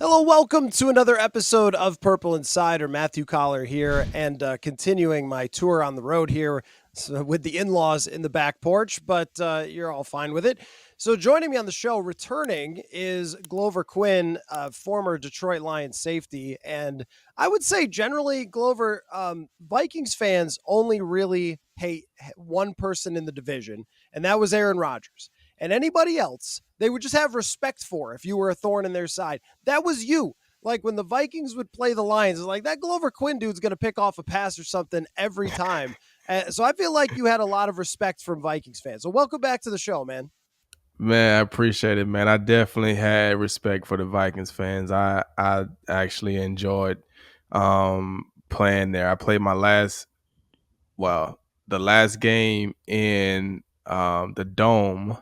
Hello, welcome to another episode of Purple Insider. Matthew Coller here, and continuing my tour on the road here with the in-laws in the back porch, but you're all fine with it. So joining me on the show, returning, is Glover Quin, former Detroit Lions safety, and I would say generally, Glover, Vikings fans only really hate one person in the division, and that was Aaron Rodgers. And anybody else, they would just have respect for if you were a thorn in their side. That was you. Like when the Vikings would play the Lions, it's like that Glover Quin dude's going to pick off a pass or something every time. So I feel like you had a lot of respect from Vikings fans. So welcome back to the show, man. Man, I appreciate it, man. I definitely had respect for the Vikings fans. I actually enjoyed playing there. I played the last game in the dome.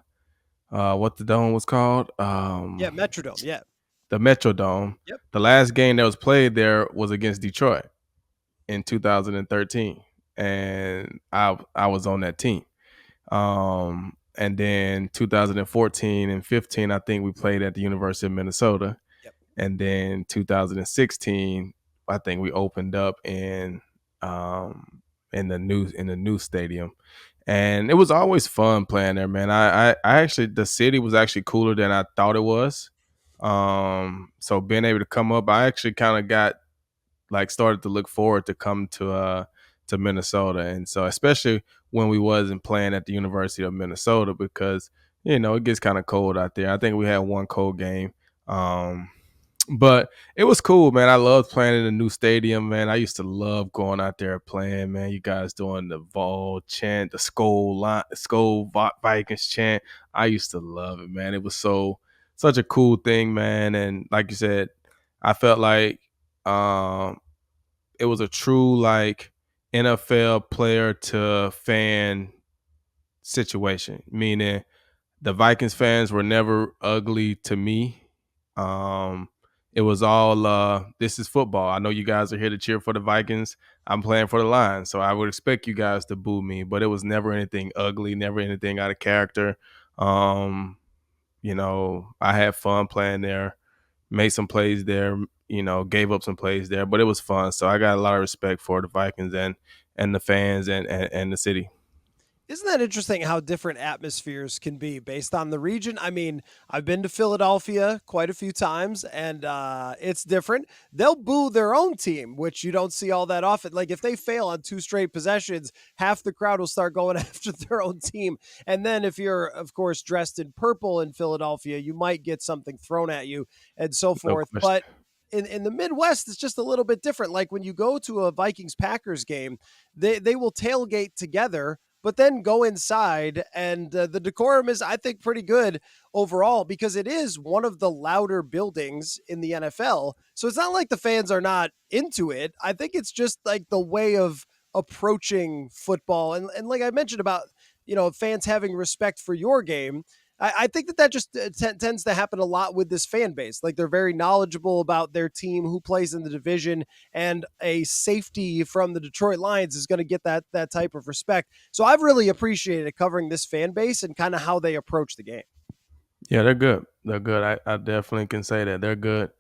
What the dome was called? Yeah, Metrodome. Yeah. The Metrodome. Yep. The last game that was played there was against Detroit in 2013, and I was on that team. And then 2014 and 15, I think we played at the University of Minnesota. Yep. And then 2016, I think we opened up in the new stadium. And it was always fun playing there, man. I actually, the city was actually cooler than I thought it was. So being able to come up, I actually kind of got like started to look forward to come to Minnesota, and so especially when we wasn't playing at the University of Minnesota because it gets kind of cold out there. I think we had one cold game, but it was cool, man. I loved playing in a new stadium, man. I used to love going out there playing, man. You guys doing the Vol chant, the Skol Vikings chant. I used to love it, man. It was such a cool thing, man. And like you said, I felt like um, it was a true like NFL player to fan situation, meaning the Vikings fans were never ugly to me. Um, it was all this is football. I know you guys are here to cheer for the Vikings. I'm playing for the Lions, so I would expect you guys to boo me, but it was never anything ugly, never anything out of character. Um, I had fun playing there, made some plays there, gave up some plays there, but it was fun. So I got a lot of respect for the Vikings and the fans and the city. Isn't that interesting how different atmospheres can be based on the region? I mean, I've been to Philadelphia quite a few times, and it's different. They'll boo their own team, which you don't see all that often. Like if they fail on two straight possessions, half the crowd will start going after their own team. And then if you're, of course, dressed in purple in Philadelphia, you might get something thrown at you and so No forth. question. But in the Midwest, it's just a little bit different. Like when you go to a Vikings Packers game, they will tailgate together but then go inside. And the decorum is, I think, pretty good overall because it is one of the louder buildings in the NFL. So it's not like the fans are not into it. I think it's just like the way of approaching football. And like I mentioned about, fans having respect for your game. I think that just tends to happen a lot with this fan base. Like they're very knowledgeable about their team, who plays in the division, and a safety from the Detroit Lions is going to get that type of respect. So I've really appreciated covering this fan base and kind of how they approach the game. Yeah, they're good. They're good. I definitely can say that they're good.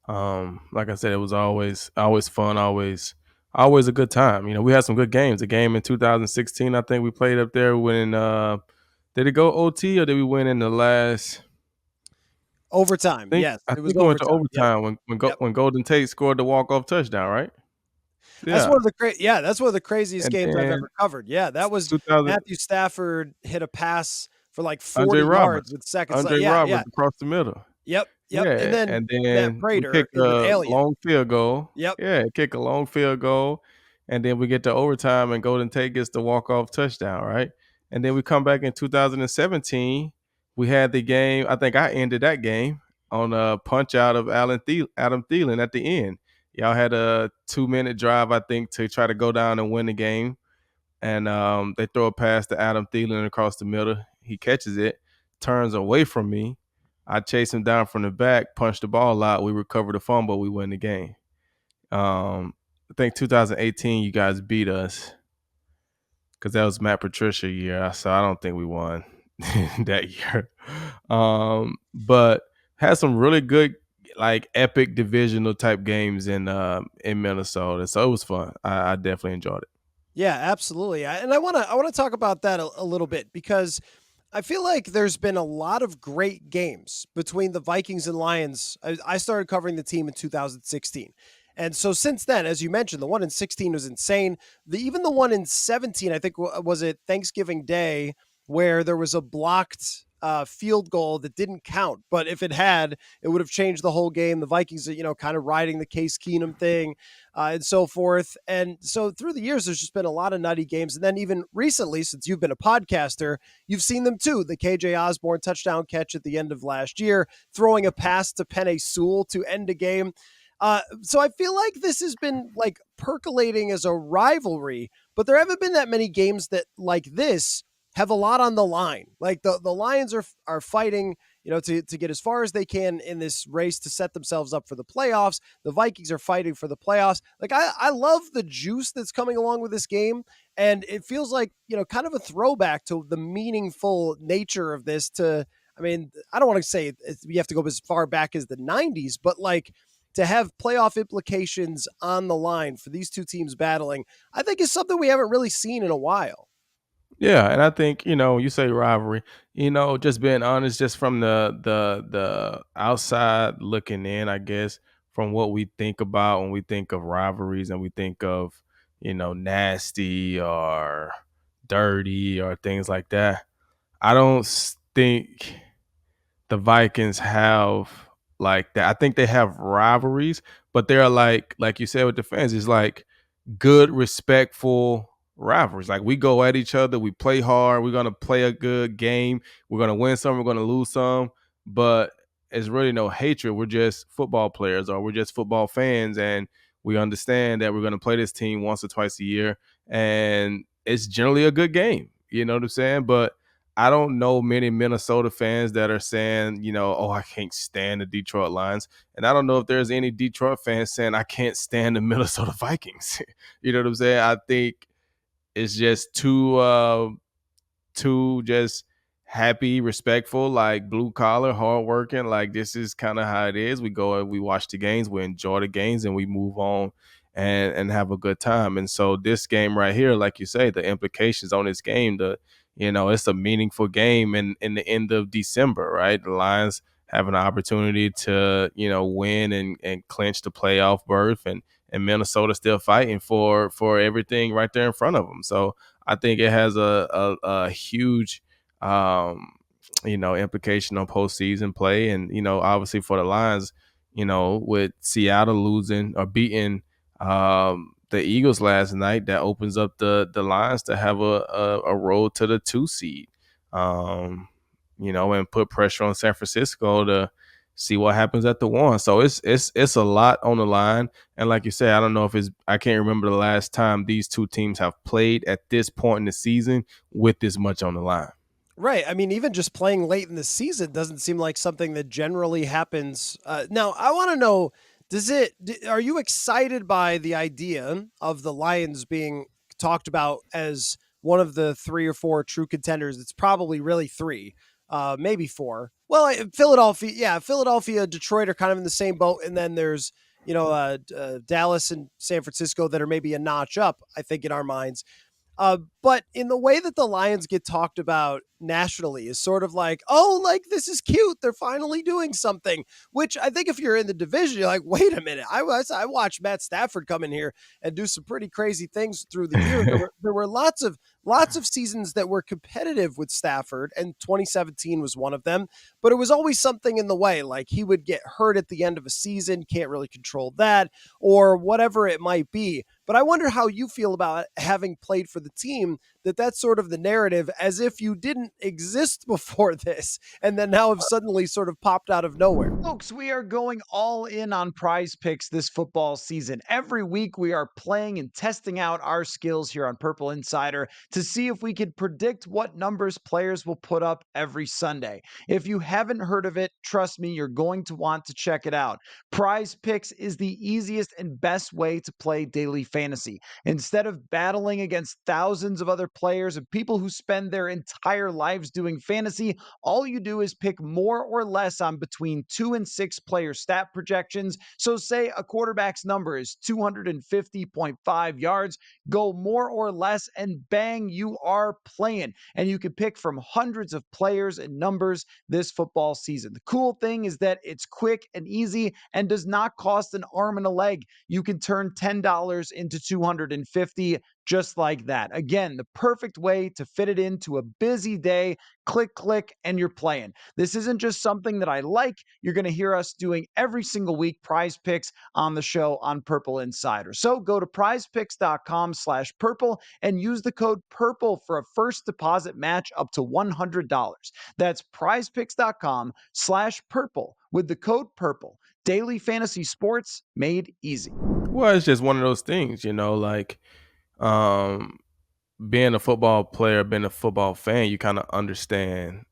Like I said, it was always fun, always a good time. We had some good games. A game in 2016, I think we played up there when did it go OT or did we win in the last? Overtime, think yes, I it was think we went to overtime. Yep, overtime yep. when Golden Tate scored the walk off touchdown, right? That's Yeah, one of the that's one of the craziest and games I've then ever covered. Yeah, that was 2000 Matthew Stafford hit a pass for like Andre 40 yards Roberts, with seconds left. Andre Yeah, yeah. Roberts across the middle. Yep, yep. And Yeah, then and Matt then we Prater kick in the a alien. long field goal. Yep. Yeah, kick a long field goal, and then we get to overtime, and Golden Tate gets the walk off touchdown, right? And then we come back in 2017. We had the game. I think I ended that game on a punch out of Adam Thielen at the end. Y'all had a 2-minute drive, I think, to try to go down and win the game, and they throw a pass to Adam Thielen across the middle. He catches it, turns away from me. I chase him down from the back, punch the ball out. We recover the fumble. We win the game. I think 2018, you guys beat us because that was Matt Patricia year. So I don't think we won that year. But had some really good. like epic divisional type games in Minnesota. So it was fun. I definitely enjoyed it. Yeah, absolutely. And I want to talk about that a little bit because I feel like there's been a lot of great games between the Vikings and Lions. I started covering the team in 2016. And so since then, as you mentioned, the one in 16 was insane. Even the one in 17, I think, was it Thanksgiving Day, where there was a blocked field goal that didn't count. But if it had, it would have changed the whole game. The Vikings, kind of riding the Case Keenum thing and so forth. And so through the years, there's just been a lot of nutty games. And then even recently, since you've been a podcaster, you've seen them too. The KJ Osborne touchdown catch at the end of last year, throwing a pass to Penei Sewell to end a game. So I feel like this has been like percolating as a rivalry, but there haven't been that many games that like this have a lot on the line. Like the Lions are fighting, to get as far as they can in this race to set themselves up for the playoffs. The Vikings are fighting for the playoffs. Like I love the juice that's coming along with this game. And it feels like, kind of a throwback to the meaningful nature of this I mean, I don't want to say you have to go as far back as the 90s, but like to have playoff implications on the line for these two teams battling, I think is something we haven't really seen in a while. Yeah, and I think, you say rivalry, just being honest, just from the outside looking in, I guess, from what we think about when we think of rivalries and we think of, nasty or dirty or things like that. I don't think the Vikings have like that. I think they have rivalries, but they're like you said with the fans, it's like good, respectful rivalries. Like we go at each other, we play hard, we're gonna play a good game, we're gonna win some, we're gonna lose some, but it's really no hatred. We're just football players or we're just football fans, and we understand that we're gonna play this team once or twice a year, and it's generally a good game. You know what I'm saying? But I don't know many Minnesota fans that are saying, oh, I can't stand the Detroit Lions. And I don't know if there's any Detroit fans saying I can't stand the Minnesota Vikings. You know what I'm saying? I think it's just too just happy, respectful, like blue collar, hardworking. Like this is kind of how it is. We go and we watch the games, we enjoy the games, and we move on and have a good time. And so this game right here, like you say, the implications on this game, it's a meaningful game in the end of December, right? The Lions have an opportunity to, win and clinch the playoff berth, and Minnesota still fighting for everything right there in front of them. So I think it has a huge, implication on postseason play, and obviously for the Lions, with Seattle losing or beating the Eagles last night, that opens up the Lions to have a road to the 2 seed, and put pressure on San Francisco to see what happens at the 1. So it's a lot on the line. And like you said, I don't know if I can't remember the last time these two teams have played at this point in the season with this much on the line. Right. I mean, even just playing late in the season doesn't seem like something that generally happens. Now, I want to know, are you excited by the idea of the Lions being talked about as one of the 3 or 4 true contenders? It's probably really 3, maybe 4. Well, Philadelphia, Detroit are kind of in the same boat. And then there's, Dallas and San Francisco that are maybe a notch up, I think, in our minds. But in the way that the Lions get talked about nationally is sort of like, oh, like this is cute. They're finally doing something, which I think if you're in the division, you're like, wait a minute. I watched Matt Stafford come in here and do some pretty crazy things through the year. There were lots of seasons that were competitive with Stafford, and 2017 was one of them. But it was always something in the way, like he would get hurt at the end of a season, can't really control that, or whatever it might be. But I wonder how you feel about having played for the team, that's sort of the narrative, as if you didn't exist before this and then now have suddenly sort of popped out of nowhere. Folks, we are going all in on prize picks this football season. Every week, we are playing and testing out our skills here on Purple Insider to see if we can predict what numbers players will put up every Sunday. If you haven't heard of it, trust me, you're going to want to check it out. Prize picks is the easiest and best way to play daily fantasy. Instead of battling against thousands of other players and people who spend their entire lives doing fantasy, all you do is pick more or less on between 2 and 6 player stat projections. So, say a quarterback's number is 250.5 yards, go more or less, and bang, you are playing. And you can pick from hundreds of players and numbers this football season. The cool thing is that it's quick and easy and does not cost an arm and a leg. You can turn $10 into 250 just like that. Again, the perfect way to fit it into a busy day. Click, click, and you're playing. This isn't just something that I like. You're going to hear us doing every single week prize picks on the show on Purple Insider. So go to prizepicks.com/purple and use the code PURPLE for a first deposit match up to $100. That's prizepicks.com/purple with the code PURPLE. Daily fantasy sports made easy. Well, it's just one of those things, like um, being a football player, being a football fan, you kind of understand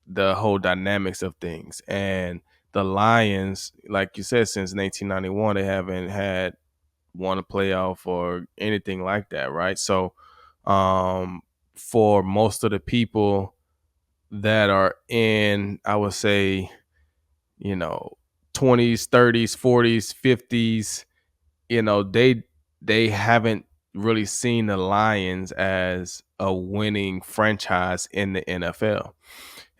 the whole dynamics of things. And the Lions, like you said, since 1991, they haven't had won a playoff or anything like that, right? So, for most of the people that are in, I would say, you know, 20s, 30s, 40s, 50s, they haven't really seen the Lions as a winning franchise in the NFL.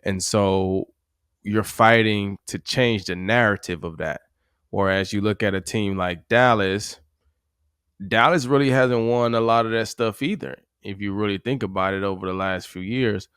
And so you're fighting to change the narrative of that. Whereas you look at a team like Dallas really hasn't won a lot of that stuff either, if you really think about it over the last few years.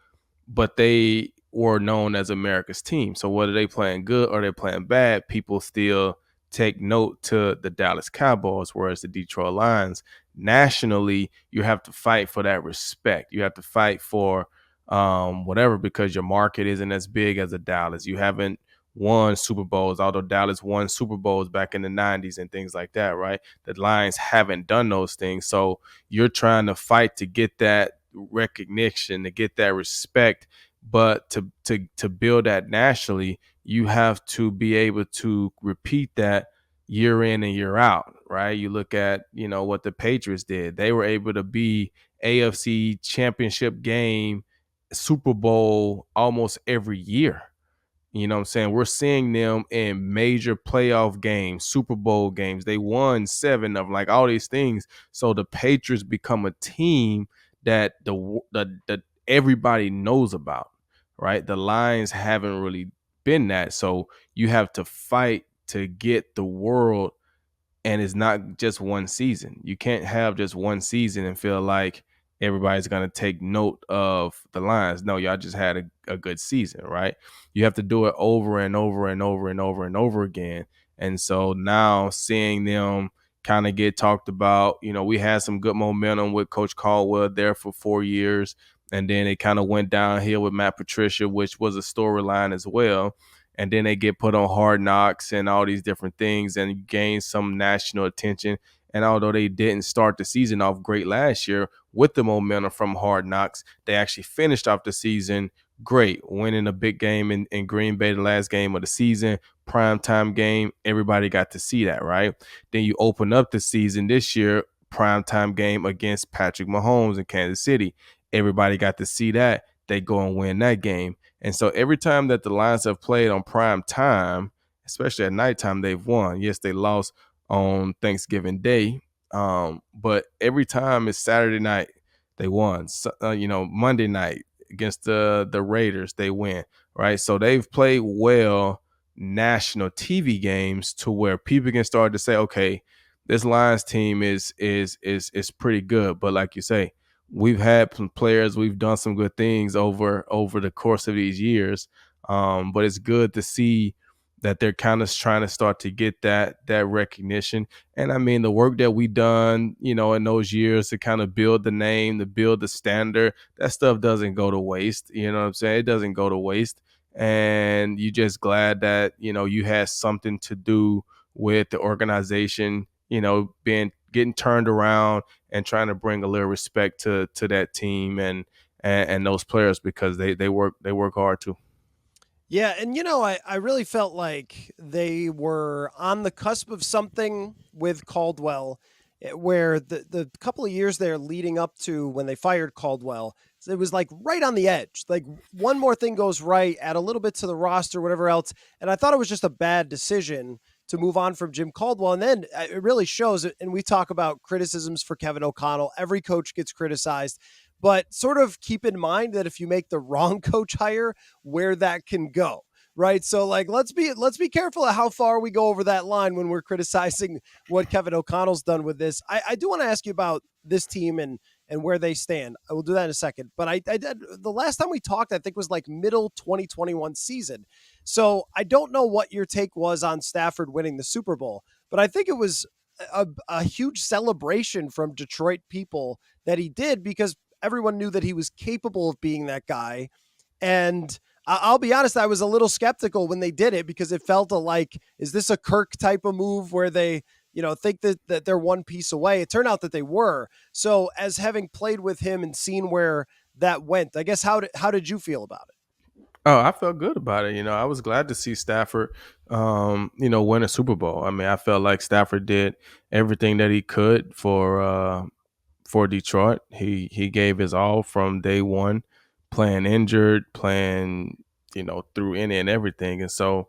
But they were known as America's team. So whether they playing good or they're playing bad, people still take note to the Dallas Cowboys, whereas the Detroit Lions, nationally, you have to fight for that respect. You have to fight for whatever, because your market isn't as big as a Dallas. You haven't won Super Bowls, although Dallas won Super Bowls back in the 90s and things like that, right? The Lions haven't done those things. So you're trying to fight to get that recognition, to get that respect. But to build that nationally, you have to be able to repeat that year in and year out, right? You look at, what the Patriots did. They were able to be AFC championship game, Super Bowl almost every year. You know what I'm saying? We're seeing them in major playoff games, Super Bowl games. They won 7 of them, like all these things. So the Patriots become a team that the everybody knows about, right? The Lions haven't really been that. So you have to fight to get the world, and it's not just one season. You can't have just one season and feel like everybody's going to take note of the Lions. No, y'all just had a good season, right? You have to do it over and over and over and over and over again. And so now seeing them kind of get talked about, we had some good momentum with Coach Caldwell there for 4 years. And then it kind of went downhill with Matt Patricia, which was a storyline as well. And then they get put on Hard Knocks and all these different things and gain some national attention. And although they didn't start the season off great last year with the momentum from Hard Knocks, they actually finished off the season great, winning a big game in Green Bay, the last game of the season, primetime game. Everybody got to see that, right? Then you open up the season this year, primetime game against Patrick Mahomes in Kansas City. Everybody got to see that. They go and win that game. And so every time that the Lions have played on prime time, especially at nighttime, they've won. Yes, they lost on Thanksgiving Day, but every time it's Saturday night, they won. So, Monday night against the Raiders, they win. Right, so they've played well national TV games to where people can start to say, okay, this Lions team is pretty good. But like you say, we've had some players, we've done some good things over the course of these years. But it's good to see that they're kind of trying to start to get that recognition. And I mean, the work that we done, in those years to kind of build the name, to build the standard, that stuff doesn't go to waste. You know what I'm saying? It doesn't go to waste. And you're just glad that, you had something to do with the organization, being getting turned around and trying to bring a little respect to that team and those players, because they work hard too. Yeah, and I really felt like they were on the cusp of something with Caldwell, where the couple of years there leading up to when they fired Caldwell, it was like right on the edge. Like one more thing goes right, add a little bit to the roster, whatever else. And I thought it was just a bad decision to move on from Jim Caldwell. And then it really shows. And we talk about criticisms for Kevin O'Connell. Every coach gets criticized, but sort of keep in mind that if you make the wrong coach hire, where that can go. Right. So like let's be careful of how far we go over that line when we're criticizing what Kevin O'Connell's done with this. I do want to ask you about this team and where they stand. I will do that in a second. But I did the last time we talked, I think was like middle 2021 season. So I don't know what your take was on Stafford winning the Super Bowl, but I think it was a huge celebration from Detroit people that he did because everyone knew that he was capable of being that guy. And I'll be honest, I was a little skeptical when they did it because it felt like, is this a Kirk type of move where they, think that they're one piece away? It turned out that they were. So as having played with him and seen where that went, I guess, how did you feel about it? Oh, I felt good about it. I was glad to see Stafford, win a Super Bowl. I mean, I felt like Stafford did everything that he could for Detroit. He gave his all from day one, playing injured, playing, through any and everything. And so,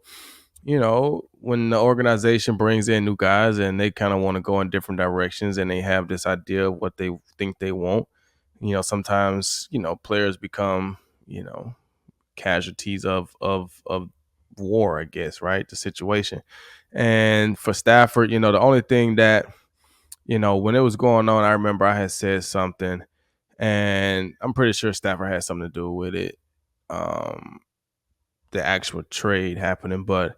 when the organization brings in new guys and they kind of want to go in different directions and they have this idea of what they think they want, sometimes, players become, casualties of war, I guess, right? The situation. And for Stafford, the only thing that, when it was going on, I remember I had said something, and I'm pretty sure Stafford had something to do with it, the actual trade happening. But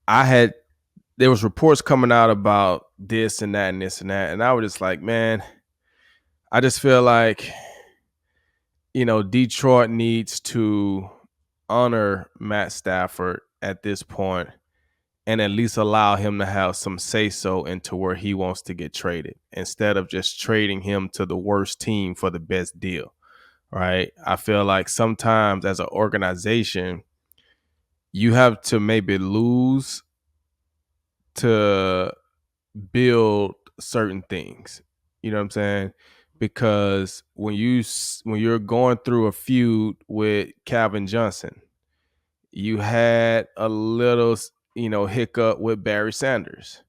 there was reports coming out about this and that and this and that, and I was just like, man, I just feel like, Detroit needs to honor Matt Stafford at this point and at least allow him to have some say so into where he wants to get traded instead of just trading him to the worst team for the best deal. Right. I feel like sometimes as an organization, you have to maybe lose to build certain things. You know what I'm saying? Because when you're going through a feud with Calvin Johnson, you had a little, hiccup with Barry Sanders.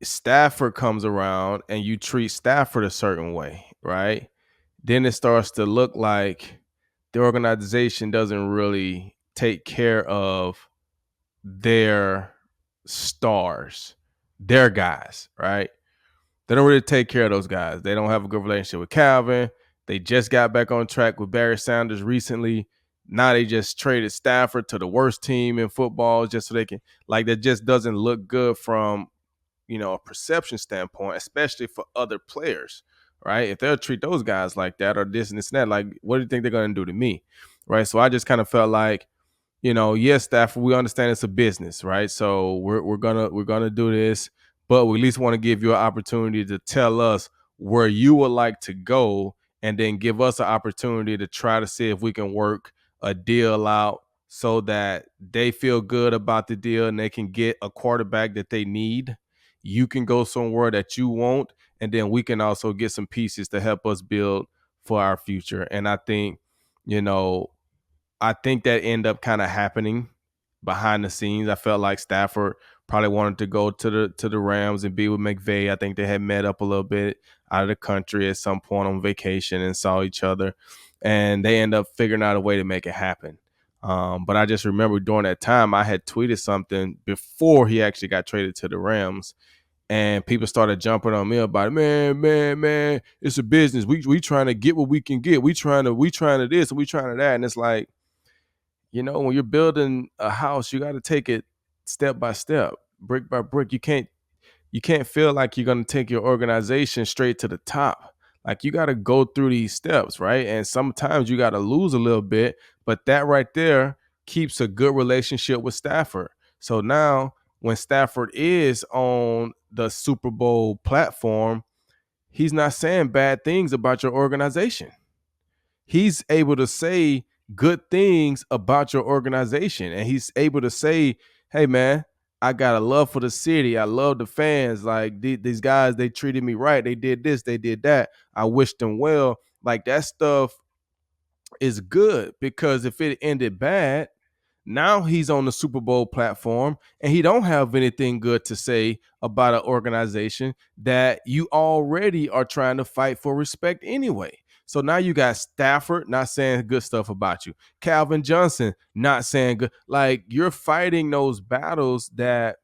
Stafford comes around and you treat Stafford a certain way, right? Then it starts to look like the organization doesn't really take care of their stars, their guys, right? They don't really take care of those guys. They don't have a good relationship with Calvin. They just got back on track with Barry Sanders recently. Now they just traded Stafford to the worst team in football just so they can, like, that just doesn't look good from, a perception standpoint, especially for other players, right? If they'll treat those guys like that or this and this and that, like, what do you think they're going to do to me, right? So I just kind of felt like, yes, Stafford, we understand it's a business, right? So we're gonna do this, but we at least want to give you an opportunity to tell us where you would like to go, and then give us an opportunity to try to see if we can work a deal out so that they feel good about the deal and they can get a quarterback that they need. You can go somewhere that you want, and then we can also get some pieces to help us build for our future. And you know, I think that ended up kind of happening behind the scenes. I felt like Stafford probably wanted to go to the Rams and be with McVay. I think they had met up a little bit out of the country at some point on vacation and saw each other, and they end up figuring out a way to make it happen. But I just remember during that time, I had tweeted something before he actually got traded to the Rams, and people started jumping on me about it. Man, it's a business. We trying to get what we can get. We trying to this and we trying to that, and it's like, when you're building a house, you got to take it step by step, brick by brick. You can't feel like you're going to take your organization straight to the top. Like, you got to go through these steps, right? And sometimes you got to lose a little bit, but that right there keeps a good relationship with Stafford. So now when Stafford is on the Super Bowl platform, he's not saying bad things about your organization. He's able to say good things about your organization, and he's able to say, hey man, I got a love for the city. I love the fans. Like these guys, they treated me right. They did this, they did that. I wish them well. Like that stuff is good because if it ended bad, now he's on the Super Bowl platform and he don't have anything good to say about an organization that you already are trying to fight for respect anyway. So now you got Stafford not saying good stuff about you. Calvin Johnson not saying good. Like you're fighting those battles that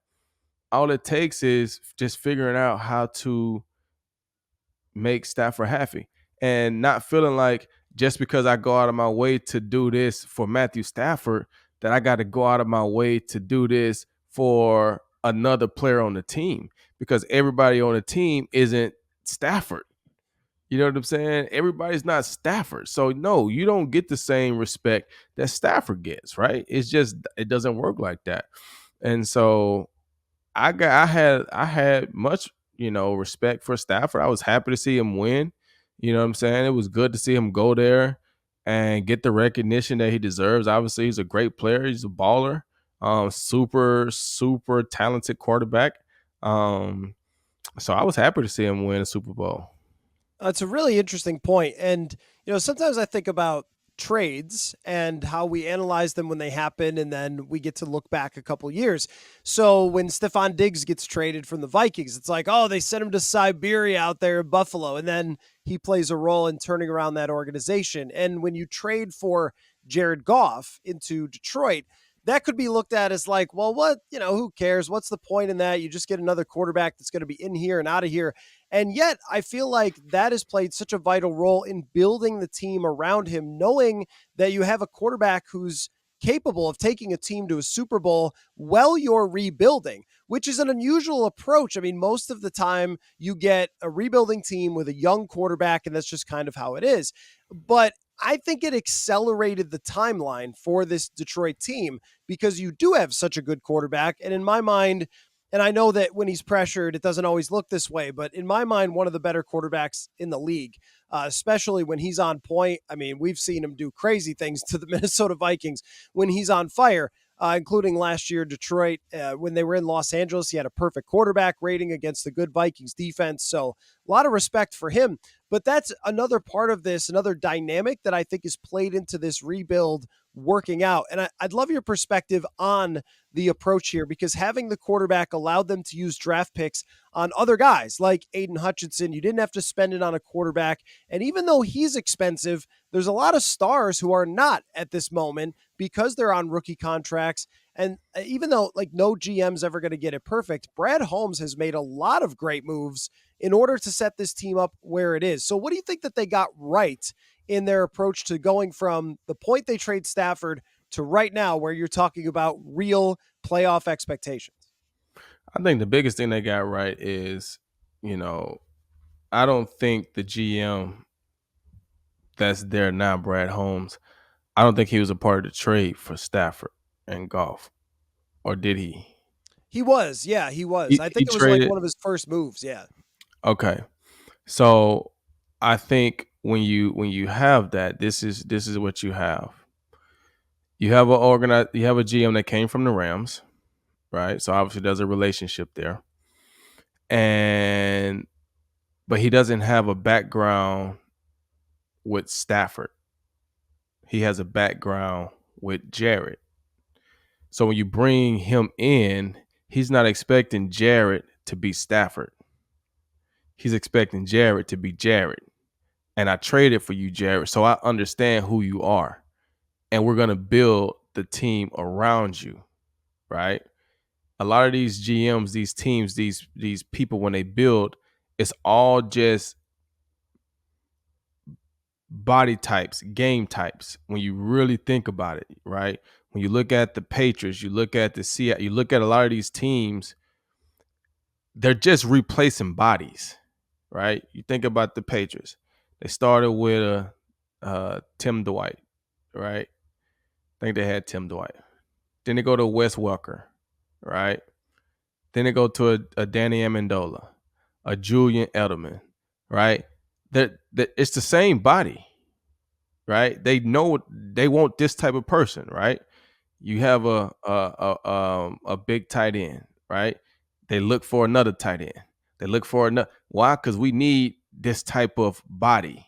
all it takes is just figuring out how to make Stafford happy and not feeling like just because I go out of my way to do this for Matthew Stafford, that I got to go out of my way to do this for another player on the team because everybody on the team isn't Stafford. You know what I'm saying? Everybody's not Stafford. So no, you don't get the same respect that Stafford gets, right? It's just it doesn't work like that. And so I had much, respect for Stafford. I was happy to see him win. You know what I'm saying? It was good to see him go there and get the recognition that he deserves. Obviously, he's a great player. He's a baller. Super, super talented quarterback. Um, so I was happy to see him win a Super Bowl. It's a really interesting point. And, sometimes I think about trades and how we analyze them when they happen, and then we get to look back a couple years. So when Stephon Diggs gets traded from the Vikings, it's like, oh, they sent him to Siberia out there in Buffalo. And then he plays a role in turning around that organization. And when you trade for Jared Goff into Detroit, that could be looked at as like, well, what, who cares? What's the point in that? You just get another quarterback that's going to be in here and out of here. And yet, I feel like that has played such a vital role in building the team around him, knowing that you have a quarterback who's capable of taking a team to a Super Bowl while you're rebuilding, which is an unusual approach. I mean, most of the time you get a rebuilding team with a young quarterback, and that's just kind of how it is. But I think it accelerated the timeline for this Detroit team because you do have such a good quarterback. And in my mind, and I know that when he's pressured, it doesn't always look this way, but in my mind, one of the better quarterbacks in the league, especially when he's on point. I mean, we've seen him do crazy things to the Minnesota Vikings when he's on fire, including last year, Detroit, when they were in Los Angeles. He had a perfect quarterback rating against the good Vikings defense. So a lot of respect for him. But that's another part of this, another dynamic that I think is played into this rebuild working out. And I'd love your perspective on the approach here, because having the quarterback allowed them to use draft picks on other guys like Aiden Hutchinson. You didn't have to spend it on a quarterback. And even though he's expensive, there's a lot of stars who are not at this moment because they're on rookie contracts. And even though like no GM's ever going to get it perfect, Brad Holmes has made a lot of great moves in order to set this team up where it is. So what do you think that they got right in their approach to going from the point they trade Stafford to right now where you're talking about real playoff expectations? I think the biggest thing they got right is, I don't think the GM that's there now, Brad Holmes, I don't think he was a part of the trade for Stafford and Goff, or did he? He was. Yeah, he was. I He think it was like traded. one of his first moves. Yeah. Okay, so I think when you have that, this is what you have. You have a GM that came from the Rams, right? So obviously there's a relationship there, and but he doesn't have a background with Stafford. He has a background with Jared. So when you bring him in, he's not expecting Jared to be Stafford. He's expecting Jared to be Jared. And I traded for you, Jared, so I understand who you are. And we're going to build the team around you, right? A lot of these GMs, these teams, these people, when they build, it's all just body types, game types. When you really think about it, right? When you look at the Patriots, you look at the Seattle, you look at a lot of these teams, they're just replacing bodies, right? You think about the Patriots. They started with Tim Dwight, right? I think they had Tim Dwight. Then they go to Wes Welker, right? Then they go to a Danny Amendola, a Julian Edelman, right? That it's the same body, right? They know they want this type of person, right? You have a big tight end, right? They look for another tight end. They look for another. Why? Because we need this type of body,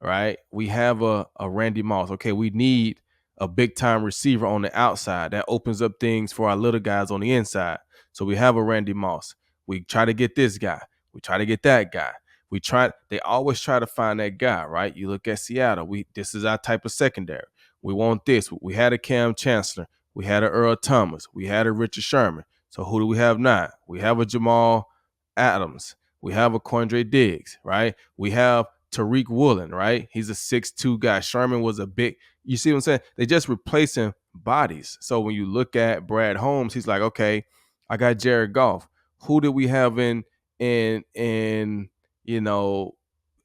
right? We have a Randy Moss. Okay, we need a big time receiver on the outside that opens up things for our little guys on the inside. So we have a Randy Moss. We try to get this guy. We try to get that guy. We try. They always try to find that guy, right? You look at Seattle. This is our type of secondary. We want this. We had a Cam Chancellor. We had a Earl Thomas. We had a Richard Sherman. So who do we have now? We have a Jamal Adams. We have a Quandre Diggs, right? We have Tariq Woolen, right? He's a 6'2 guy. Sherman was a big, you see what I'm saying? They just replacing bodies. So when you look at Brad Holmes, he's like, okay, I got Jared Goff. Who did we have in you know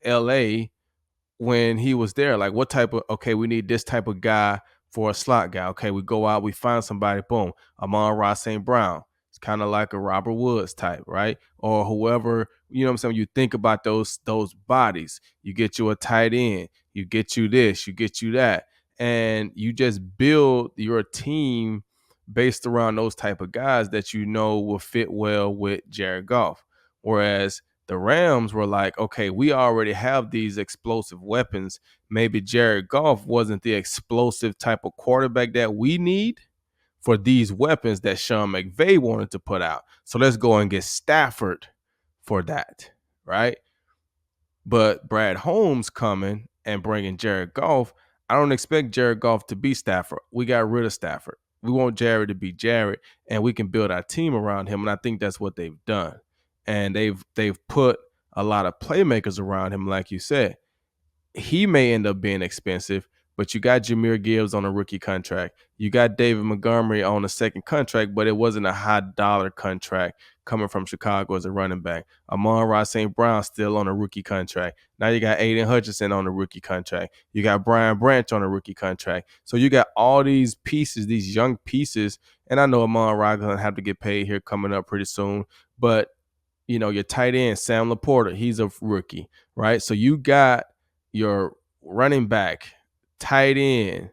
LA when he was there? Like, what type of, okay, we need this type of guy for a slot guy. Okay, we go out, we find somebody, boom, Amon-Ra St. Brown. It's kind of like a Robert Woods type, right? Or whoever, you know what I'm saying? You think about those bodies. You get you a tight end, you get you this, you get you that. And you just build your team based around those type of guys that you know will fit well with Jared Goff. Whereas the Rams were like, okay, we already have these explosive weapons. Maybe Jared Goff wasn't the explosive type of quarterback that we need for these weapons that Sean McVay wanted to put out. So let's go and get Stafford for that, right? But Brad Holmes coming and bringing Jared Goff, I don't expect Jared Goff to be Stafford. We got rid of Stafford. We want Jared to be Jared, and we can build our team around him. And I think that's what they've done. And they've put a lot of playmakers around him, like you said. He may end up being expensive, but you got Jahmyr Gibbs on a rookie contract. You got David Montgomery on a second contract, but it wasn't a high dollar contract coming from Chicago as a running back. Amon-Ra St. Brown still on a rookie contract. Now you got Aiden Hutchinson on a rookie contract. You got Brian Branch on a rookie contract. So you got all these pieces, these young pieces, and I know Amon-Ra going to have to get paid here coming up pretty soon, but you know, your tight end, Sam Laporta, he's a rookie, right? So you got your running back, tight end,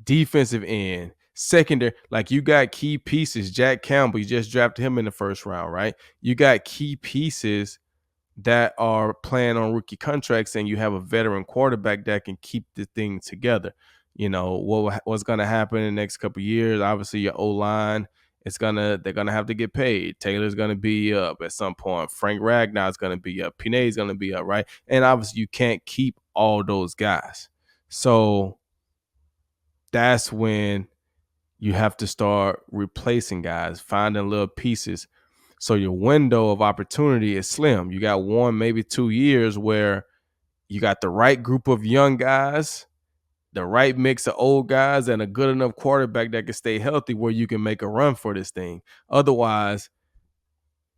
defensive end, secondary. Like, you got key pieces. Jack Campbell, you just drafted him in the first round, right? You got key pieces that are playing on rookie contracts, and you have a veteran quarterback that can keep the thing together. You know, what's going to happen in the next couple of years? Obviously, your O-line, they're gonna have to get paid. Taylor's gonna be up at some point. Frank Ragnar's gonna be up. Pinay's gonna be up, right? And obviously, you can't keep all those guys. So that's when you have to start replacing guys, finding little pieces. So your window of opportunity is slim. You got 1, maybe 2 years where you got the right group of young guys, the right mix of old guys, and a good enough quarterback that can stay healthy where you can make a run for this thing. Otherwise,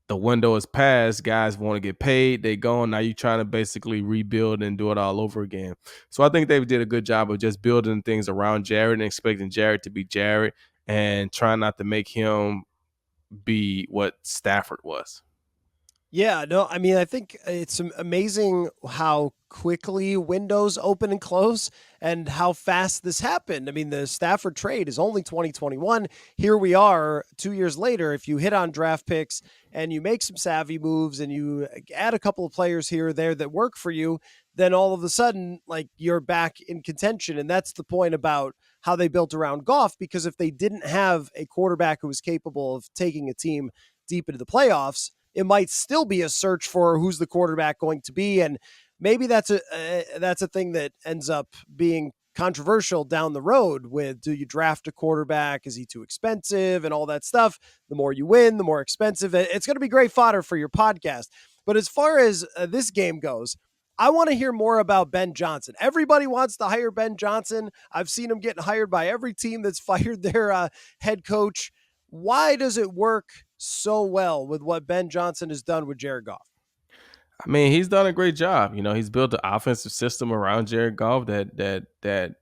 the window is passed. Guys want to get paid. They gone. Now you're trying to basically rebuild and do it all over again. So I think they did a good job of just building things around Jared and expecting Jared to be Jared and trying not to make him be what Stafford was. Yeah, no, I mean, I think it's amazing how quickly windows open and close and how fast this happened. I mean, the Stafford trade is only 2021. Here we are 2 years later. If you hit on draft picks and you make some savvy moves and you add a couple of players here or there that work for you, then all of a sudden, like, you're back in contention. And that's the point about how they built around Goff, because if they didn't have a quarterback who was capable of taking a team deep into the playoffs, it might still be a search for who's the quarterback going to be. And maybe that's a thing that ends up being controversial down the road with, do you draft a quarterback? Is he too expensive and all that stuff? The more you win, the more expensive. It's going to be great fodder for your podcast. But as far as this game goes, I want to hear more about Ben Johnson. Everybody wants to hire Ben Johnson. I've seen him getting hired by every team that's fired their head coach. Why does it work so well with what Ben Johnson has done with Jared Goff? I mean, he's done a great job. You know, he's built an offensive system around Jared Goff that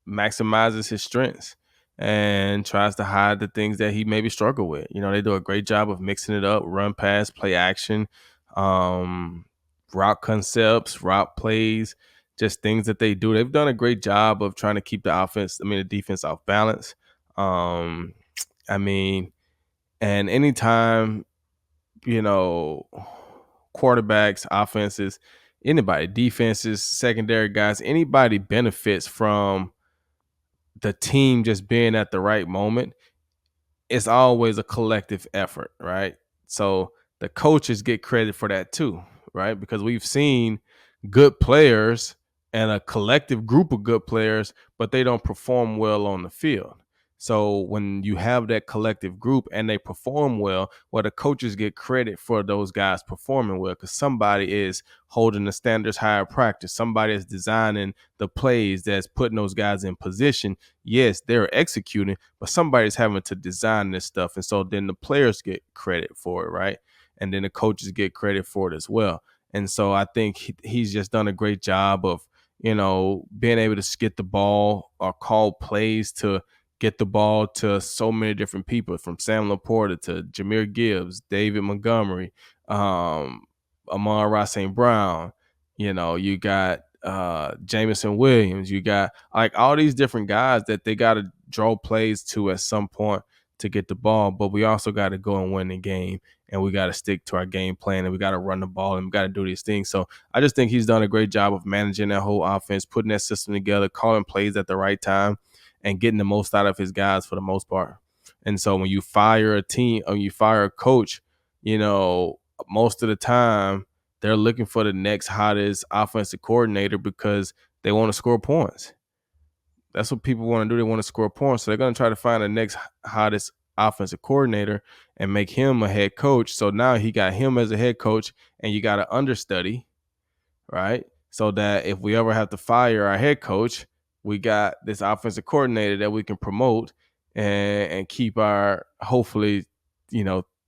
maximizes his strengths and tries to hide the things that he maybe struggle with. You know, they do a great job of mixing it up, run, pass, play action, route concepts, route plays, just things that they do. They've done a great job of trying to keep the defense off balance. Um, I mean, and anytime, you know, quarterbacks, offenses, anybody, defenses, secondary guys, anybody benefits from the team just being at the right moment, it's always a collective effort, right? So the coaches get credit for that too, right? Because we've seen good players and a collective group of good players, but they don't perform well on the field. So when you have that collective group and they perform well, the coaches get credit for those guys performing well because somebody is holding the standards higher practice. Somebody is designing the plays that's putting those guys in position. Yes, they're executing, but somebody's having to design this stuff. And so then the players get credit for it, right? And then the coaches get credit for it as well. And so I think he's just done a great job of, being able to get the ball or call plays to get the ball to so many different people, from Sam Laporta to Jahmyr Gibbs, David Montgomery, Amon-Ra St. Brown. You got Jameson Williams. You got like all these different guys that they got to draw plays to at some point to get the ball. But we also got to go and win the game, and we got to stick to our game plan, and we got to run the ball, and we got to do these things. So I just think he's done a great job of managing that whole offense, putting that system together, calling plays at the right time, and getting the most out of his guys for the most part. And so when you fire a team or you fire a coach, most of the time they're looking for the next hottest offensive coordinator because they want to score points. That's what people want to do. They want to score points. So they're going to try to find the next hottest offensive coordinator and make him a head coach. So now he got him as a head coach, and you got to understudy, right? So that if we ever have to fire our head coach, we got this offensive coordinator that we can promote and keep our, hopefully,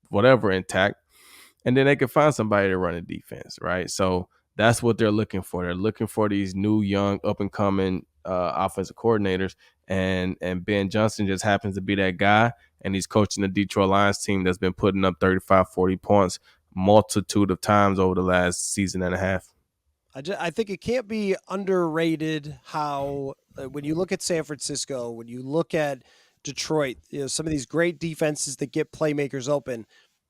whatever intact. And then they can find somebody to run a defense, right? So that's what they're looking for. They're looking for these new, young, up and coming offensive coordinators, and Ben Johnson just happens to be that guy. And he's coaching the Detroit Lions team that's been putting up 35, 40 points multitude of times over the last season and a half. I think it can't be underrated how when you look at San Francisco, when you look at Detroit, some of these great defenses that get playmakers open,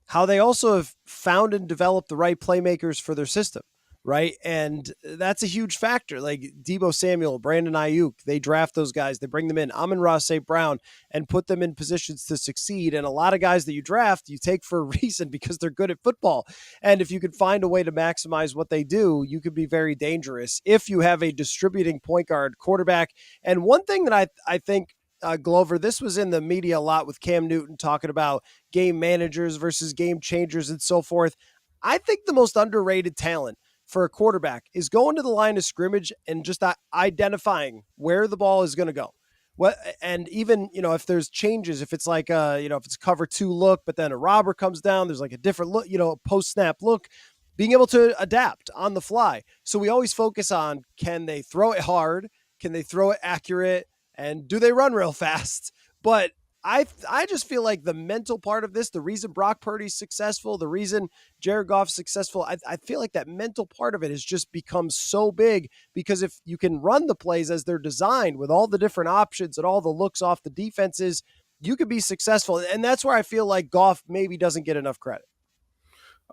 how they also have found and developed the right playmakers for their system, right? And that's a huge factor. Like Deebo Samuel, Brandon Ayuk, they draft those guys, they bring them in, Amon-Ra St. Brown, and put them in positions to succeed. And a lot of guys that you draft, you take for a reason because they're good at football. And if you can find a way to maximize what they do, you could be very dangerous if you have a distributing point guard quarterback. And one thing that I think Glover, this was in the media a lot with Cam Newton talking about game managers versus game changers and so forth. I think the most underrated talent for a quarterback is going to the line of scrimmage and just identifying where the ball is going to go. What, and even, if there's changes, if it's like, if it's cover 2 look, but then a robber comes down, there's like a different look, post snap look, being able to adapt on the fly. So we always focus on, can they throw it hard? Can they throw it accurate? And do they run real fast? But I just feel like the mental part of this, the reason Brock Purdy's successful, the reason Jared Goff's successful, I feel like that mental part of it has just become so big, because if you can run the plays as they're designed with all the different options and all the looks off the defenses, you could be successful. And that's where I feel like Goff maybe doesn't get enough credit.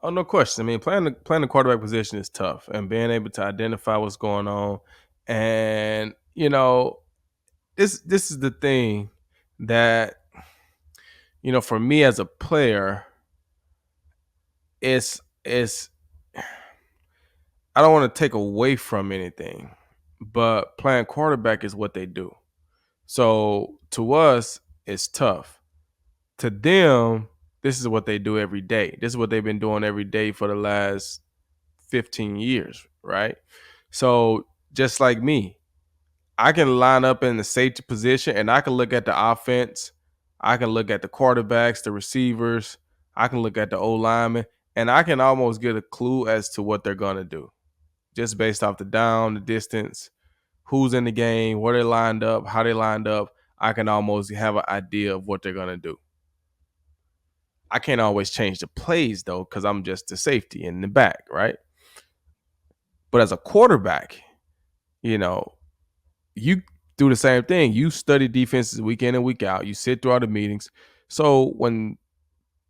Oh, no question. I mean, playing the quarterback position is tough, and being able to identify what's going on. And, this is the thing that, for me as a player, it's I don't want to take away from anything, but playing quarterback is what they do. So to us, it's tough. To them, this is what they do every day. This is what they've been doing every day for the last 15 years, right? So just like me, I can line up in the safety position and I can look at the offense. I can look at the quarterbacks, the receivers. I can look at the O linemen, and I can almost get a clue as to what they're going to do just based off the down, the distance, who's in the game, where they lined up, how they lined up. I can almost have an idea of what they're going to do. I can't always change the plays, though, because I'm just the safety in the back, right? But as a quarterback, you do the same thing. You study defenses week in and week out. You sit through all the meetings. So when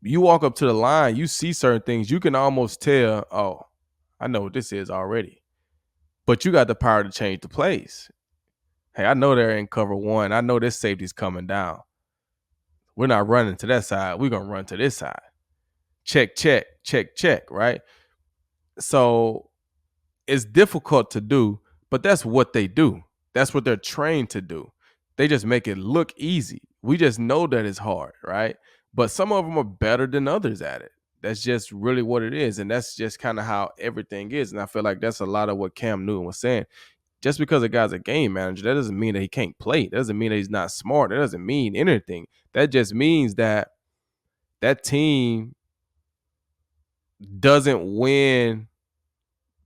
you walk up to the line, you see certain things. You can almost tell, oh, I know what this is already. But you got the power to change the plays. Hey, I know they're in cover one. I know this safety's coming down. We're not running to that side. We're going to run to this side. Check, check, check, check, right? So it's difficult to do, but that's what they do. That's what they're trained to do. They just make it look easy. We just know that it's hard, right? But some of them are better than others at it. That's just really what it is. And that's just kind of how everything is. And I feel like that's a lot of what Cam Newton was saying. Just because a guy's a game manager, that doesn't mean that he can't play. That doesn't mean that he's not smart. That doesn't mean anything. That just means that that team doesn't win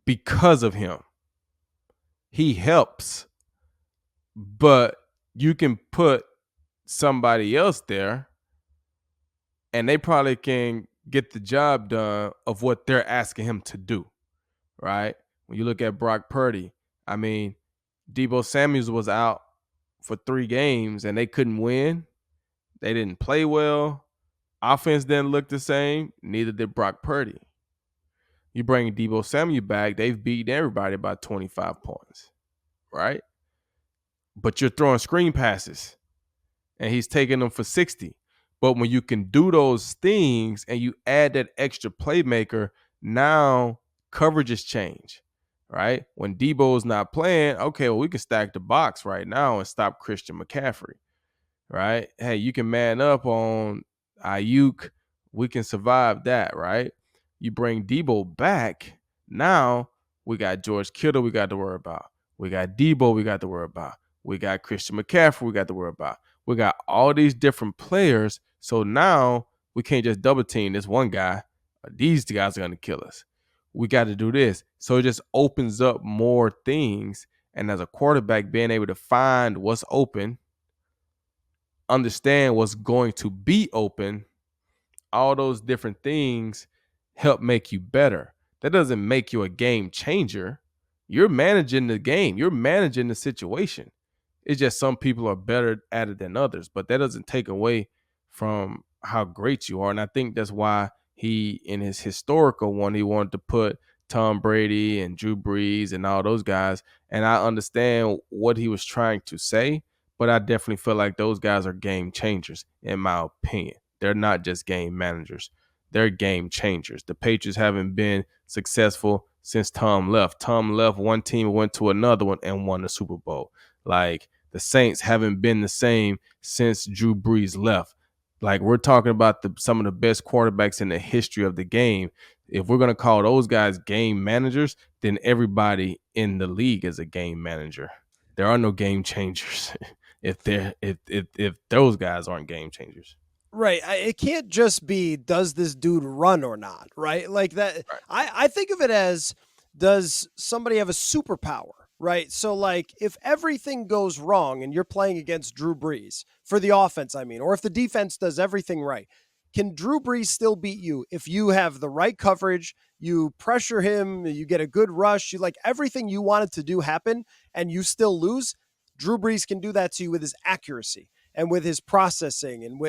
because of him. He helps, but you can put somebody else there and they probably can get the job done of what they're asking him to do, right? When you look at Brock Purdy, I mean, Deebo Samuels was out for 3 games and they couldn't win. They didn't play well. Offense didn't look the same. Neither did Brock Purdy. You bring Deebo Samuel back, they've beaten everybody by 25 points, right? But you're throwing screen passes and he's taking them for 60. But when you can do those things and you add that extra playmaker, now coverages change, right? When Debo's not playing, okay, well, we can stack the box right now and stop Christian McCaffrey, right? Hey, you can man up on Ayuk. We can survive that, right? You bring Debo back. Now we got George Kittle we got to worry about. We got Debo we got to worry about. We got Christian McCaffrey we got to worry about. We got all these different players. So now we can't just double team this one guy. These guys are going to kill us. We got to do this. So it just opens up more things. And as a quarterback, being able to find what's open, understand what's going to be open, all those different things help make you better. That doesn't make you a game changer. You're managing the game. You're managing the situation. It's just some people are better at it than others, but that doesn't take away from how great you are. And I think that's why he, in his historical one, he wanted to put Tom Brady and Drew Brees and all those guys. And I understand what he was trying to say, but I definitely feel like those guys are game changers, in my opinion. They're not just game managers. They're game changers. The Patriots haven't been successful since Tom left. Tom left one team, went to another one, and won the Super Bowl. Like, the Saints haven't been the same since Drew Brees left. Like, we're talking about some of the best quarterbacks in the history of the game. If we're going to call those guys game managers, then everybody in the league is a game manager. There are no game changers if those guys aren't game changers. Right. It can't just be, does this dude run or not? Right. Like that. Right. I think of it as, does somebody have a superpower? Right. So, like, if everything goes wrong and you're playing against Drew Brees for the offense, I mean, or if the defense does everything right, can Drew Brees still beat you if you have the right coverage, you pressure him, you get a good rush, you like everything you wanted to do happen and you still lose? Drew Brees can do that to you with his accuracy and with his processing, and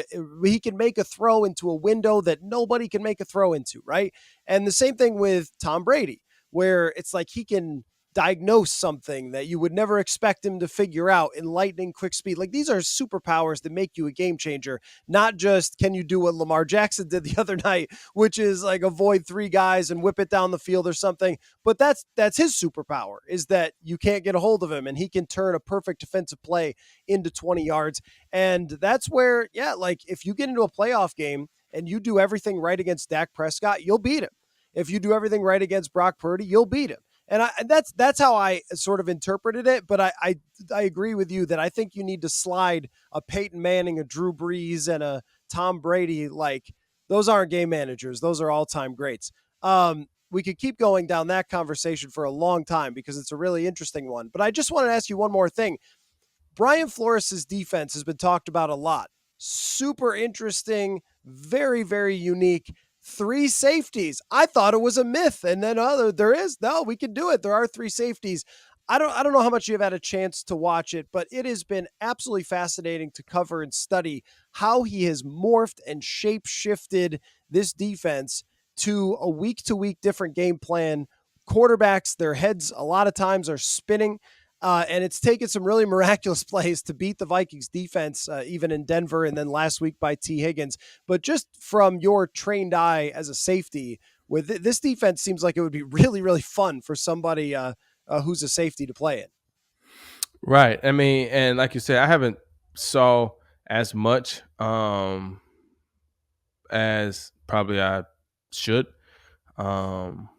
he can make a throw into a window that nobody can make a throw into, right? And the same thing with Tom Brady, where it's like he can diagnose something that you would never expect him to figure out in lightning quick speed. Like, these are superpowers that make you a game changer, not just can you do what Lamar Jackson did the other night, which is like avoid 3 guys and whip it down the field or something. But that's his superpower, is that you can't get a hold of him and he can turn a perfect defensive play into 20 yards. And that's where, yeah, like if you get into a playoff game and you do everything right against Dak Prescott, you'll beat him. If you do everything right against Brock Purdy, you'll beat him. And that's how I sort of interpreted it. But I agree with you that I think you need to slide a Peyton Manning, a Drew Brees, and a Tom Brady. Like, those aren't game managers. Those are all-time greats. We could keep going down that conversation for a long time because it's a really interesting one. But I just want to ask you one more thing. Brian Flores' defense has been talked about a lot. Super interesting, very, very unique. 3 safeties. I thought it was a myth. And then, we can do it. There are 3 safeties. I don't know how much you've had a chance to watch it, but it has been absolutely fascinating to cover and study how he has morphed and shape shifted this defense to week different game plan. Quarterbacks, their heads a lot of times are spinning. And it's taken some really miraculous plays to beat the Vikings defense, even in Denver, and then last week by T. Higgins. But just from your trained eye as a safety, with this defense, seems like it would be really, really fun for somebody who's a safety to play it. Right. I mean, and like you said, I haven't saw as much as probably I should. Um,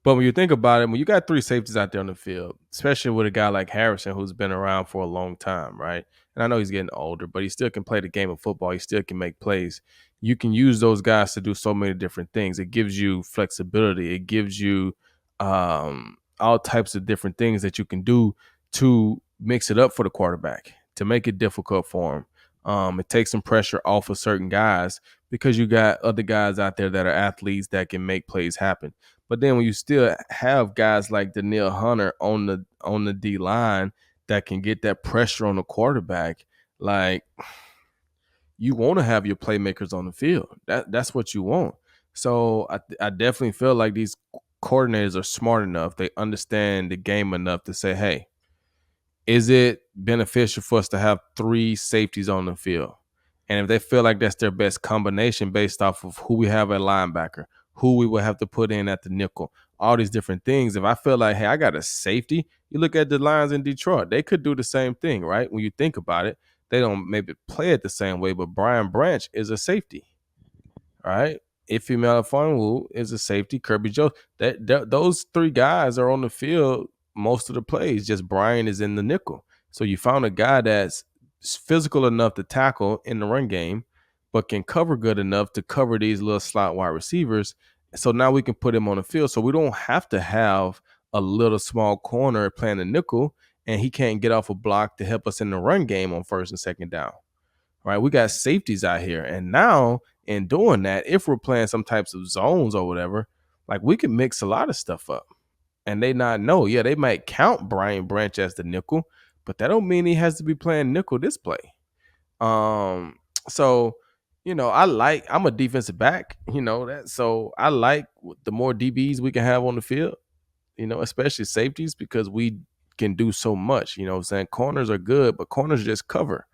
But when you think about it, when you got three safeties out there on the field, especially with a guy like Harrison who's been around for a long time, right? And I know he's getting older, but he still can play the game of football. He still can make plays. You can use those guys to do so many different things. It gives you flexibility. It gives you all types of different things that you can do to mix it up for the quarterback, to make it difficult for him. It takes some pressure off of certain guys because you got other guys out there that are athletes that can make plays happen. But then when you still have guys like Danielle Hunter on the D line that can get that pressure on the quarterback, like you want to have your playmakers on the field. That's what you want. So I definitely feel like these coordinators are smart enough. They understand the game enough to say, hey, is it beneficial for us to have three safeties on the field? And if they feel like that's their best combination based off of who we have at linebacker, who we will have to put in at the nickel, all these different things. If I feel like, hey, I got a safety, you look at the Lions in Detroit, they could do the same thing, right? When you think about it, they don't maybe play it the same way, but Brian Branch is a safety, right? Ify Melifonwu is a safety. Kirby Jones. Those three guys are on the field most of the plays. Just Brian is in the nickel. So you found a guy that's physical enough to tackle in the run game, but can cover good enough to cover these little slot wide receivers. So now we can put him on the field. So we don't have to have a little small corner playing the nickel, and he can't get off a block to help us in the run game on first and second down. Right? We got safeties out here. And now in doing that, if we're playing some types of zones or whatever, like we can mix a lot of stuff up. And they not know. Yeah, they might count Brian Branch as the nickel, but that don't mean he has to be playing nickel this play. So I'm a defensive back, so I like the more DBs we can have on the field, especially safeties, because we can do so much. You know what I'm saying? Corners are good, but corners just cover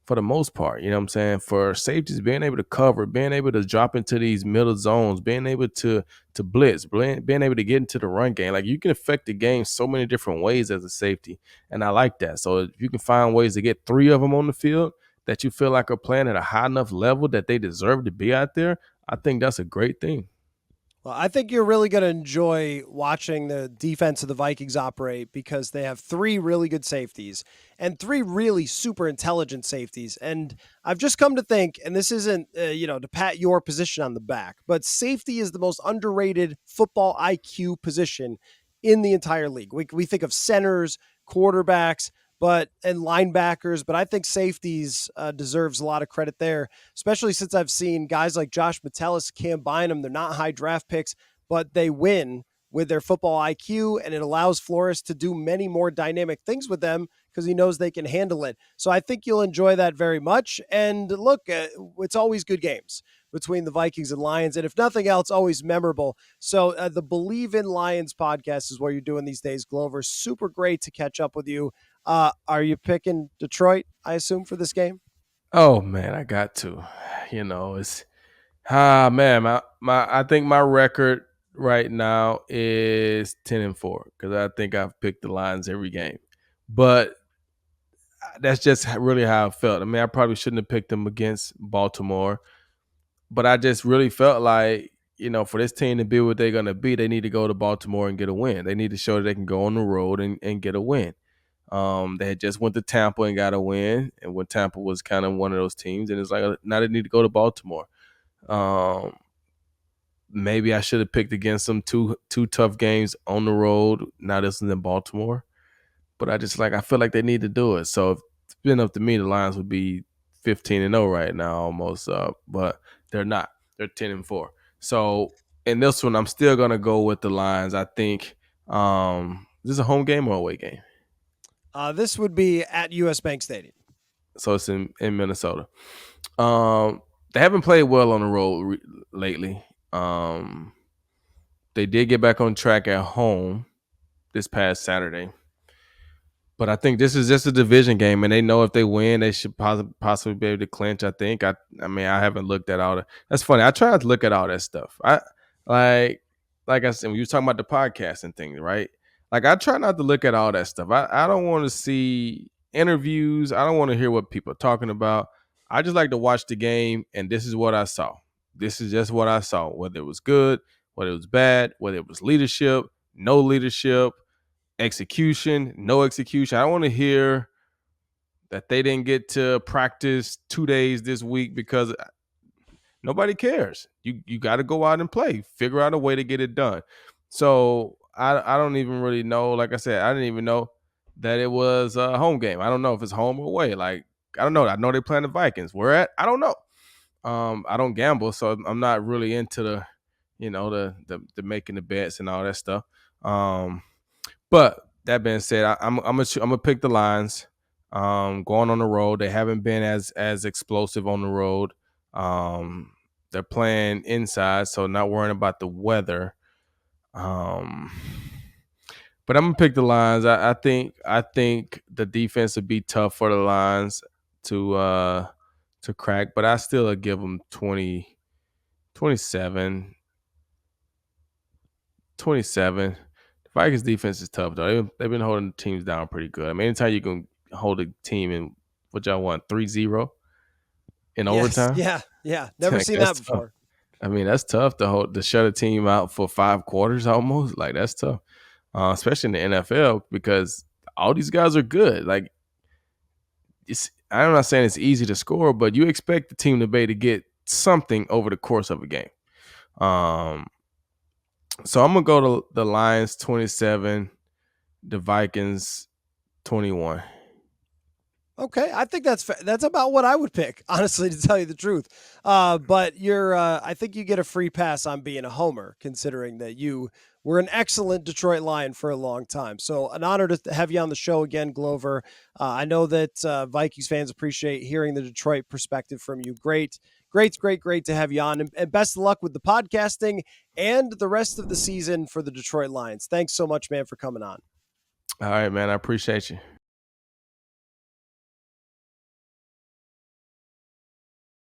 for the most part. You know what I'm saying? For safeties, being able to cover, being able to drop into these middle zones, being able to blitz, being able to get into the run game. Like you can affect the game so many different ways as a safety. And I like that. So if you can find ways to get three of them on the field that you feel like are playing at a high enough level that they deserve to be out there, I think that's a great thing. Well, I think you're really going to enjoy watching the defense of the Vikings operate because they have three really good safeties and three really super intelligent safeties. And I've just come to think, and this isn't, to pat your position on the back, but safety is the most underrated football IQ position in the entire league. We think of centers, quarterbacks, and linebackers, but I think safeties deserves a lot of credit there, especially since I've seen guys like Josh Metellus, Cam Bynum. They're not high draft picks, but they win with their football IQ, and it allows Flores to do many more dynamic things with them because he knows they can handle it. So I think you'll enjoy that very much. And look, it's always good games between the Vikings and Lions, and if nothing else, always memorable. So the Believe in Lions podcast is what you're doing these days, Glover. Super great to catch up with you. Are you picking Detroit, I assume, for this game? Oh man, I got to. It's man, my I think my record right now is 10-4 because I think I've picked the Lions every game. But that's just really how I felt. I mean, I probably shouldn't have picked them against Baltimore, but I just really felt like, for this team to be what they're gonna be, they need to go to Baltimore and get a win. They need to show that they can go on the road and get a win. They had just went to Tampa and got a win, and when Tampa was kind of one of those teams, and it's like now they need to go to Baltimore. Um, Maybe I should have picked against them two tough games on the road. Now this is in Baltimore, but I feel like they need to do it. So if it's been up to me, the Lions would be 15-0 right now almost, but they're not. They're 10-4. So in this one, I'm still gonna go with the Lions. I think Is this a home game or away game? This would be at US Bank Stadium. So it's in Minnesota. They haven't played well on the road lately. They did get back on track at home this past Saturday. But I think this is just a division game, and they know if they win, they should possibly be able to clinch. I think. I mean, I haven't looked at all that. That's funny. I try not to look at all that stuff. I like, like I said, when you were talking about the podcast and things, right? Like I try not to look at all that stuff. I don't want to see interviews. I don't want to hear what people are talking about. I just like to watch the game, and this is what I saw. This is just what I saw. Whether it was good, whether it was bad, whether it was leadership, no leadership, execution, no execution. I want to hear that they didn't get to practice 2 days this week because nobody cares. You got to go out and play. Figure out a way to get it done. So I don't even really know. Like I said, I didn't even know that it was a home game. I don't know if it's home or away. Like I don't know. I know they playing the Vikings. Where at? I don't know. I don't gamble, so I'm not really into the, the making the bets and all that stuff. But that being said, I'm gonna pick the Lions. Going on the road, they haven't been as explosive on the road. They're playing inside, so not worrying about the weather. But I'm gonna pick the Lions. I think the defense would be tough for the Lions to crack, but I still would give them 27. The Vikings defense is tough though. They've been holding teams down pretty good. I mean, anytime you can hold a team in what y'all want 3-0 in Yes. overtime, Yeah. Never like, seen that that's tough. before. I mean, that's tough to shut a team out for 5 quarters almost. Like that's tough, especially in the NFL because all these guys are good. Like I'm not saying it's easy to score, but you expect the team to be able to get something over the course of a game. So I'm gonna go to the Lions 27, the Vikings 21. Okay, I think that's about what I would pick, honestly, to tell you the truth. But I think you get a free pass on being a homer, considering that you were an excellent Detroit Lion for a long time. So an honor to have you on the show again, Glover. I know that Vikings fans appreciate hearing the Detroit perspective from you. Great to have you on, and best of luck with the podcasting and the rest of the season for the Detroit Lions. Thanks so much, man, for coming on. All right, man. I appreciate you.